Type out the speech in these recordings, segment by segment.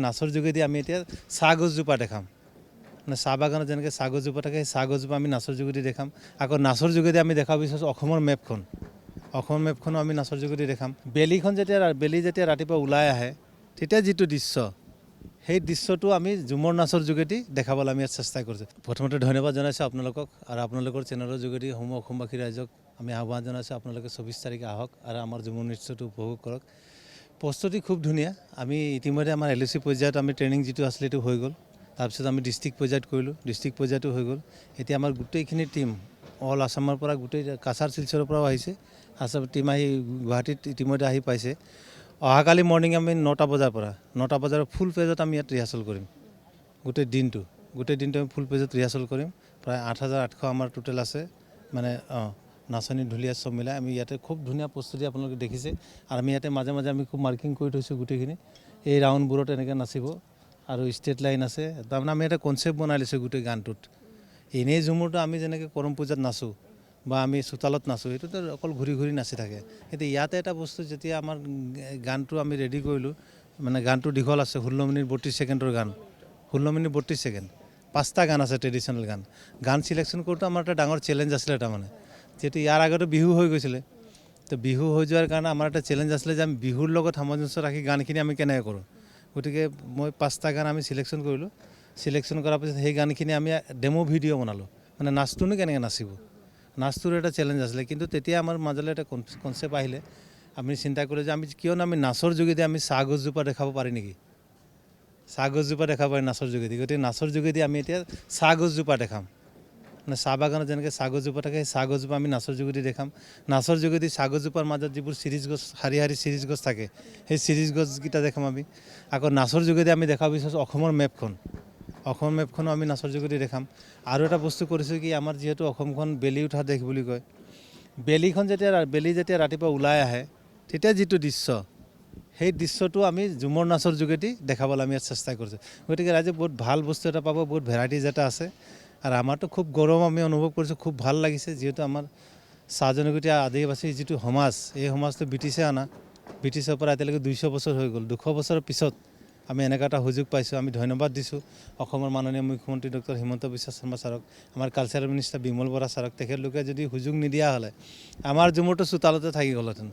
নাচৰ যোগেদি আমি এতিয়া চাহ গছজোপা দেখাম মানে চাহ বাগানত যেনেকৈ চাহ গছজোপা থাকে সেই চাহ গছজোপা আমি নাচৰ যোগেদি দেখাম আকৌ নাচৰ যোগেদি আমি দেখাব বিচাৰিছোঁ অসমৰ মেপখনো আমি নাচৰ যোগেদি দেখাম বেলি যেতিয়া ৰাতিপুৱা ওলাই আহে তেতিয়া যিটো দৃশ্য সেই দৃশ্যটো আমি ঝুমৰ নাচৰ যোগেদি দেখাবলৈ আমি চেষ্টা কৰিছোঁ। প্ৰথমতে ধন্যবাদ জনাইছোঁ আপোনালোকক আৰু আপোনালোকৰ চেনেলৰ যোগেদি অসমবাসী ৰাইজক আমি আহ্বান জনাইছোঁ আপোনালোকে 24 তাৰিখে আহক আৰু আমাৰ ঝুমৰ নৃত্যটো উপভোগ কৰক। প্ৰস্তুতি খুব ধুনীয়া। আমি ইতিমধ্যে আমাৰ LOC পৰ্যায়ত আমি ট্ৰেইনিং যিটো আছিলে সেইটো হৈ গ'ল। তাৰপিছত আমি ডিষ্ট্ৰিক্ট পৰ্যায়ত কৰিলোঁ, ডিষ্ট্ৰিক্ট পৰ্যায়তো হৈ গ'ল। এতিয়া আমাৰ গোটেইখিনি টীম অল আছামৰ পৰা গোটেই কাছাৰ শিলচৰৰ পৰাও আহিছে। আছাম টীম আহি গুৱাহাটীত ইতিমধ্যে আহি পাইছে। অহাকালি মৰ্ণিং আমি 9টা বজাৰ পৰা ফুল পেজত আমি ইয়াত ৰিহাৰ্চেল কৰিম। গোটেই দিনটো আমি ফুল পেজত ৰিহাৰ্চেল কৰিম। প্ৰায় 8,800 আমাৰ টোটেল আছে মানে নাচনী ঢুলীয়া চব মিলাই আমি ইয়াতে খুব ধুনীয়া প্ৰস্তুতি আপোনালোকে দেখিছে আৰু আমি ইয়াতে মাজে মাজে আমি খুব মাৰ্কিং কৰি থৈছোঁ গোটেইখিনি এই ৰাউণ্ডবোৰত এনেকৈ নাচিব আৰু ষ্টেট লাইন আছে। তাৰমানে আমি এটা কনচেপ্ট বনাই লৈছোঁ গোটেই গানটোত। এনেই ঝুমুৰটো আমি যেনেকৈ কৰম পূজাত নাচোঁ বা আমি চোতালত নাচোঁ এইটোতো অকল ঘূৰি ঘূৰি নাচি থাকে। কিন্তু ইয়াতে এটা বস্তু যেতিয়া আমাৰ গানটো আমি ৰেডি কৰিলোঁ মানে গানটো দীঘল আছে 16 মিনিট 32 ছেকেণ্ডৰ গান 16 মিনিট 32 ছেকেণ্ড 5টা গান আছে ট্ৰেডিশ্যনেল গান চিলেকশ্যন কৰোঁতে আমাৰ এটা ডাঙৰ চেলেঞ্জ আছিলে। তাৰমানে যিহেতু ইয়াৰ আগতে বিহু হৈ গৈছিলে তো বিহু হৈ যোৱাৰ কাৰণে আমাৰ এটা চেলেঞ্জ আছিলে যে আমি বিহুৰ লগত সামঞ্জস্য ৰাখি গানখিনি আমি কেনেকৈ কৰোঁ। গতিকে মই 5টা গান আমি চিলেকশ্যন কৰিলোঁ। চিলেকশ্যন কৰাৰ পিছত সেই গানখিনি আমি ডেমো ভিডিঅ' বনালোঁ মানে নাচটোনো কেনেকৈ নাচিব নাচটোৰ এটা চেলেঞ্জ আছিলে। কিন্তু তেতিয়া আমাৰ মাজলৈ এটা কনচেপ্ট আহিলে আমি চিন্তা কৰিলোঁ যে আমি কিয়নো আমি নাচৰ যোগেদি আমি চাহ গছজোপা দেখাব পাৰি নেকি চাহ গছজোপা দেখাব পাৰি নাচৰ যোগেদি। গতিকে নাচৰ যোগেদি আমি এতিয়া চাহ গছজোপা দেখাম মানে চাহ বাগানত যেনেকৈ চাহ গছজোপা থাকে সেই চাহ গছজোপা আমি নাচৰ যোগেদি দেখাম। নাচৰ যোগেদি চাহ গছজোপাৰ মাজত যিবোৰ চিৰিজ গছ শাৰী চিৰিজ গছ থাকে সেই চিৰিজ গছকেইটা দেখাম আমি। আকৌ নাচৰ যোগেদি আমি দেখাব বিচাৰিছোঁ অসমৰ মেপখনো আমি নাচৰ যোগেদি দেখাম। আৰু এটা বস্তু কৰিছোঁ কি আমাৰ যিহেতু অসমখন বেলি উঠা দেশ বুলি কয় বেলি যেতিয়া ৰাতিপুৱা ওলাই আহে তেতিয়া যিটো দৃশ্য সেই দৃশ্যটো আমি ঝুমৰ নাচৰ যোগেদি দেখাবলৈ আমি চেষ্টা কৰিছোঁ। গতিকে ৰাইজে বহুত ভাল বস্তু এটা পাব, বহুত ভেৰাইটিজ এটা আছে আৰু আমাৰতো খুব গৌৰৱ আমি অনুভৱ কৰিছোঁ, খুব ভাল লাগিছে। যিহেতু আমাৰ চাহ জনগোষ্ঠী আদিবাসী যিটো সমাজ এই সমাজটো ব্ৰিটিছৰ পৰা এতিয়ালৈকে 200 বছৰ হৈ গ'ল। 200 বছৰৰ পিছত আমি এনেকুৱা এটা সুযোগ পাইছোঁ। আমি ধন্যবাদ দিছোঁ অসমৰ মাননীয় মুখ্যমন্ত্ৰী ডক্টৰ হিমন্ত বিশ্ব শৰ্মা ছাৰক, আমাৰ কালচাৰেল মিনিষ্টাৰ বিমল বৰা ছাৰক। তেখেতলোকে যদি সুযোগ নিদিয়া হ'লে আমাৰ ঝুমুৰটো চোতালতে থাকি গ'লহেঁতেন,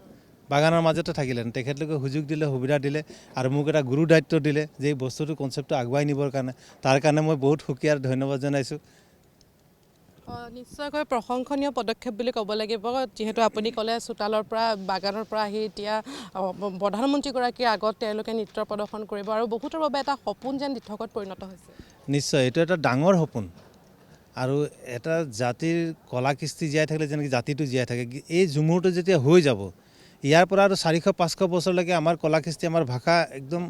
বাগানৰ মাজতে থাকিলেহেঁতেন। তেখেতলোকে সুযোগ দিলে, সুবিধা দিলে আৰু মোক এটা গুৰু দায়িত্ব দিলে যে এই বস্তুটো কনচেপ্টটো আগুৱাই নিবৰ কাৰণে। তাৰ কাৰণে মই বহুত সুখী আৰু ধন্যবাদ জনাইছোঁ। নিশ্চয়কৈ প্ৰশংসনীয় পদক্ষেপ বুলি ক'ব লাগিব। যিহেতু আপুনি ক'লে চোতালৰ পৰা বাগানৰ পৰা আহি এতিয়া প্ৰধানমন্ত্ৰীগৰাকীৰ আগত তেওঁলোকে নৃত্য প্ৰদৰ্শন কৰিব আৰু বহুতৰ বাবে এটা সপোন যেন দিঠকত পৰিণত হৈছে। নিশ্চয় এইটো এটা ডাঙৰ সপোন আৰু এটা জাতিৰ কলা কৃষ্টি জীয়াই থাকিলে যেনেকৈ জাতিটো জীয়াই থাকে এই ঝুমুৰটো যেতিয়া হৈ যাব ইয়াৰ পৰা আৰু 400-500 বছৰলৈকে আমাৰ কলা কৃষ্টি আমাৰ ভাষা একদম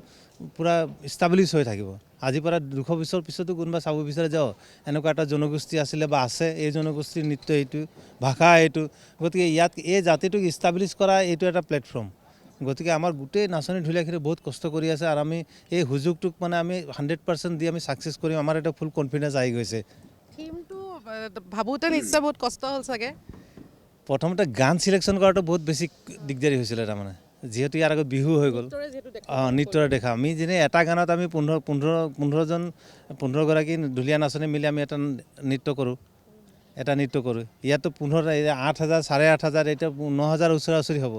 পূৰা ষ্টাব্লিছ হৈ থাকিব। আজিৰ পৰা 200 বছৰ পিছতো কোনোবা চাব বিচাৰে যে এনেকুৱা এটা জনগোষ্ঠী আছিলে বা আছে, এই জনগোষ্ঠীৰ নৃত্য এইটো, ভাষা এইটো। গতিকে ইয়াত এই জাতিটোক ষ্টাব্লিছ কৰা এইটো এটা প্লেটফৰ্ম। গতিকে আমাৰ গোটেই নাচনী ঢুলীয়াখিনি বহুত কষ্ট কৰি আছে আৰু আমি এই সুযোগটোক মানে আমি 100% দি আমি ছাকচেছ কৰিম। আমাৰ এটা ফুল কনফিডেঞ্চ আহি গৈছে। থিমটো ভাবোঁতে নিশ্চয় বহুত কষ্ট হ'ল চাগে। প্ৰথমতে গান চিলেকশ্যন কৰাটো বহুত বেছি দিগদাৰী হৈছিলে। তাৰমানে যিহেতু ইয়াৰ আগত বিহু হৈ গ'ল নৃত্যৰে দেখা আমি যেনে এটা গানত আমি 15গৰাকী ঢুলীয়া নাচনী মিলি আমি এটা নৃত্য কৰোঁ। ইয়াতো 8,000 8,500 এতিয়া 9,000 ওচৰা-ওচৰি হ'ব।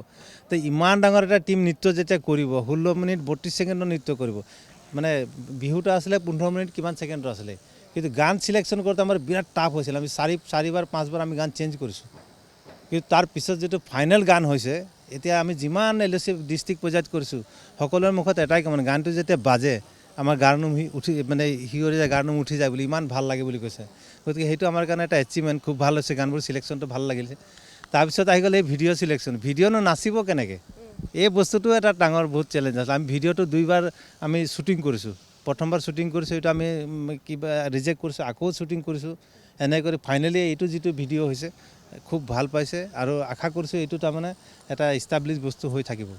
তো ইমান ডাঙৰ এটা টীম নৃত্য যেতিয়া কৰিব 16 মিনিট 32 ছেকেণ্ডৰ নৃত্য কৰিব মানে বিহুটো আছিলে 15 মিনিট কিমান ছেকেণ্ডৰ আছিলে। কিন্তু গান চিলেকশ্যন কৰোঁতে আমাৰ বিৰাট টাফ হৈছিল। আমি 4-5বাৰ আমি গান চেঞ্জ কৰিছোঁ। কিন্তু তাৰ পিছত যিটো ফাইনেল গান হৈছে এতিয়া আমি যিমান LOC ডিষ্ট্ৰিক্ট পৰ্যায়ত কৰিছোঁ সকলোৰে মুখত এটাই মানে গানটো যেতিয়া বাজে আমাৰ গাৰ নোম শিয়ৰি যায়, গাৰ নোম উঠি যায় বুলি ইমান ভাল লাগে বুলি কৈছে। গতিকে সেইটো আমাৰ কাৰণে এটা এচিভমেণ্ট, খুব ভাল হৈছে। গানবোৰ চিলেকশ্যনটো ভাল লাগিছে। তাৰপিছত আহি গ'ল এই ভিডিঅ' চিলেকশ্যন। ভিডিঅ'নো নাচিব কেনেকৈ এই বস্তুটো এটা ডাঙৰ বহুত চেলেঞ্জ আছে। আমি ভিডিঅ'টো 2বাৰ আমি শ্বুটিং কৰিছোঁ। প্ৰথমবাৰ শ্বুটিং কৰিছোঁ এইটো আমি কিবা ৰিজেক্ট কৰিছোঁ, আকৌ শ্বুটিং কৰিছোঁ। এনেকৈ কৰি ফাইনেলি এইটো যিটো ভিডিঅ' হৈছে খুব ভাল পাইছে আৰু আশা কৰিছোঁ এইটো তাৰমানে এটা ষ্টাব্লিছ বস্তু হৈ থাকিব।